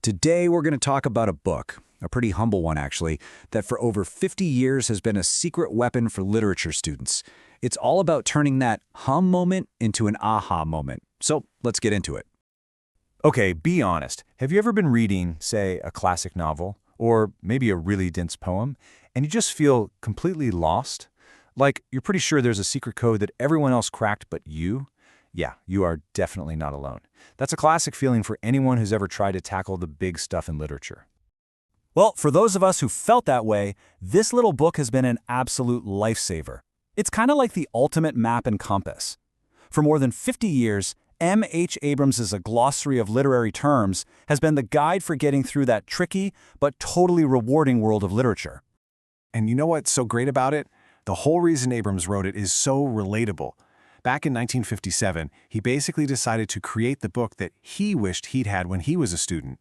Today we're going to talk about a book, a pretty humble one actually, that for over 50 years has been a secret weapon for literature students. It's all about turning that hum moment into an aha moment. So let's get into it. Okay, be honest. Have you ever been reading, say, a classic novel, or maybe a really dense poem, and you just feel completely lost? Like you're pretty sure there's a secret code that everyone else cracked but you? Yeah, you are definitely not alone. That's a classic feeling for anyone who's ever tried to tackle the big stuff in literature. Well, for those of us who felt that way, this little book has been an absolute lifesaver. It's kind of like the ultimate map and compass. For more than 50 years, M.H. Abrams' A Glossary of Literary Terms has been the guide for getting through that tricky but totally rewarding world of literature. And you know what's so great about it? The whole reason Abrams wrote it is so relatable. Back in 1957, he basically decided to create the book that he wished he'd had when he was a student.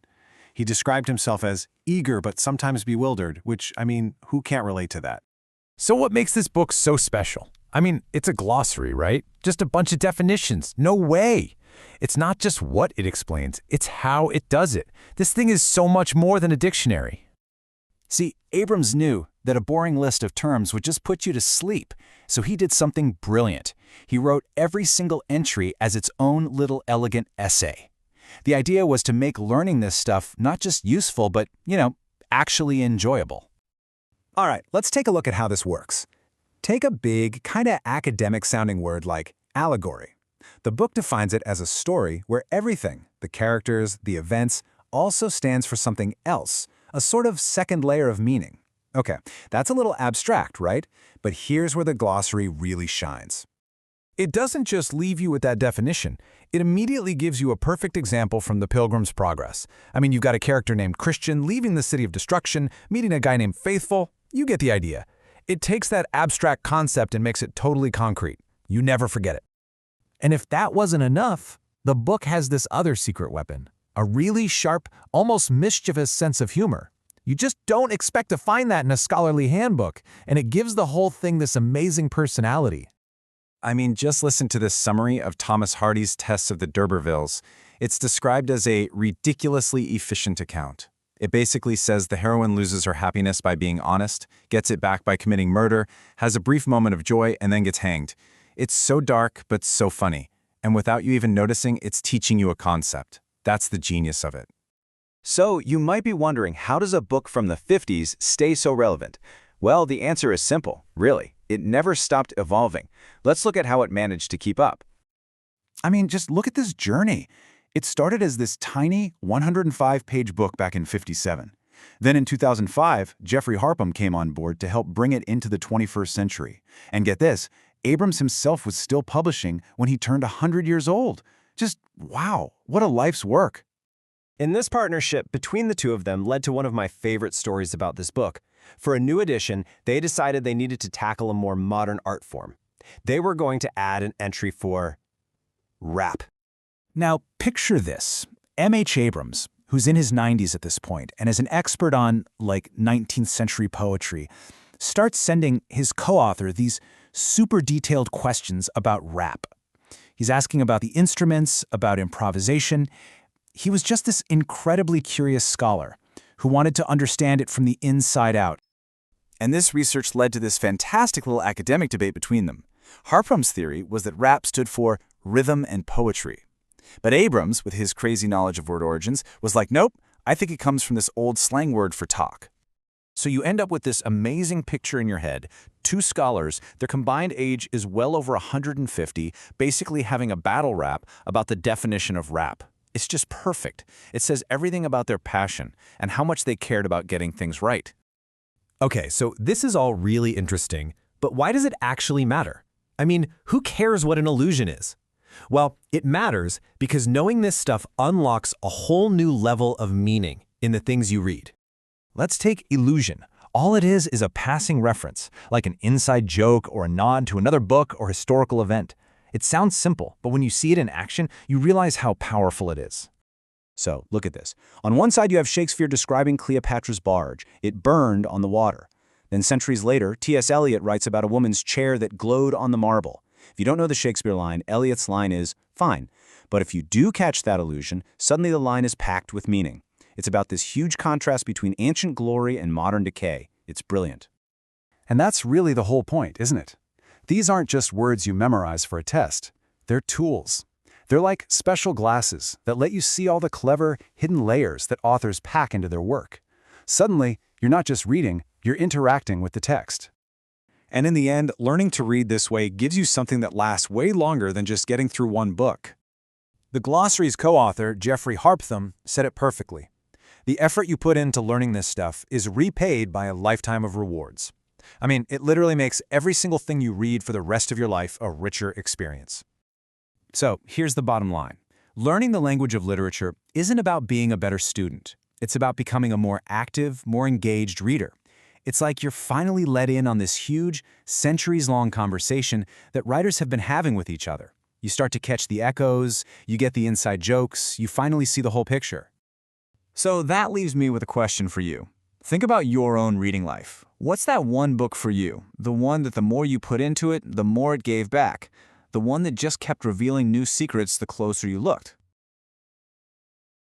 He described himself as eager but sometimes bewildered, which, who can't relate to that? So what makes this book so special? It's a glossary, right? Just a bunch of definitions. No way! It's not just what it explains, it's how it does it. This thing is so much more than a dictionary. See, Abrams knew that a boring list of terms would just put you to sleep, so he did something brilliant. He wrote every single entry as its own little elegant essay. The idea was to make learning this stuff not just useful, but, actually enjoyable. All right, let's take a look at how this works. Take a big, kind of academic-sounding word like allegory. The book defines it as a story where everything, the characters, the events, also stands for something else, a sort of second layer of meaning. Okay, that's a little abstract, right? But here's where the glossary really shines. It doesn't just leave you with that definition. It immediately gives you a perfect example from the Pilgrim's Progress. You've got a character named Christian leaving the city of destruction, meeting a guy named Faithful. You get the idea. It takes that abstract concept and makes it totally concrete. You never forget it. And if that wasn't enough, the book has this other secret weapon, a really sharp, almost mischievous sense of humor. You just don't expect to find that in a scholarly handbook, and it gives the whole thing this amazing personality. Just listen to this summary of Thomas Hardy's Tests of the D'Urbervilles. It's described as a ridiculously efficient account. It basically says the heroine loses her happiness by being honest, gets it back by committing murder, has a brief moment of joy, and then gets hanged. It's so dark, but so funny. And without you even noticing, it's teaching you a concept. That's the genius of it. So you might be wondering, how does a book from the 50s stay so relevant? Well, the answer is simple, really. It never stopped evolving. Let's look at how it managed to keep up. Just look at this journey. It started as this tiny 105-page book back in '57. Then in 2005, Geoffrey Harpham came on board to help bring it into the 21st century. And get this, Abrams himself was still publishing when he turned 100 years old. Just wow, what a life's work. And this partnership between the two of them led to one of my favorite stories about this book. For a new edition, they decided they needed to tackle a more modern art form. They were going to add an entry for rap. Now, picture this. M.H. Abrams, who's in his 90s at this point and is an expert on, 19th century poetry, starts sending his co-author these super detailed questions about rap. He's asking about the instruments, about improvisation. He was just this incredibly curious scholar who wanted to understand it from the inside out. And this research led to this fantastic little academic debate between them. Harpham's theory was that rap stood for rhythm and poetry. But Abrams, with his crazy knowledge of word origins, was like, nope, I think it comes from this old slang word for talk. So you end up with this amazing picture in your head, two scholars, their combined age is well over 150, basically having a battle rap about the definition of rap. It's just perfect. It says everything about their passion and how much they cared about getting things right. Okay, so this is all really interesting, but why does it actually matter? Who cares what an illusion is? Well, it matters because knowing this stuff unlocks a whole new level of meaning in the things you read. Let's take illusion. All it is a passing reference, like an inside joke or a nod to another book or historical event. It sounds simple, but when you see it in action, you realize how powerful it is. So, look at this. On one side, you have Shakespeare describing Cleopatra's barge. It burned on the water. Then centuries later, T.S. Eliot writes about a woman's chair that glowed on the marble. If you don't know the Shakespeare line, Eliot's line is, fine. But if you do catch that allusion, suddenly the line is packed with meaning. It's about this huge contrast between ancient glory and modern decay. It's brilliant. And that's really the whole point, isn't it? These aren't just words you memorize for a test. They're tools. They're like special glasses that let you see all the clever, hidden layers that authors pack into their work. Suddenly, you're not just reading, you're interacting with the text. And in the end, learning to read this way gives you something that lasts way longer than just getting through one book. The glossary's co-author, Geoffrey Harpham, said it perfectly. The effort you put into learning this stuff is repaid by a lifetime of rewards. I mean, it literally makes every single thing you read for the rest of your life a richer experience. So, here's the bottom line. Learning the language of literature isn't about being a better student. It's about becoming a more active, more engaged reader. It's like you're finally let in on this huge, centuries-long conversation that writers have been having with each other. You start to catch the echoes, you get the inside jokes, you finally see the whole picture. So that leaves me with a question for you. Think about your own reading life. What's that one book for you? The one that the more you put into it, the more it gave back. The one that just kept revealing new secrets the closer you looked.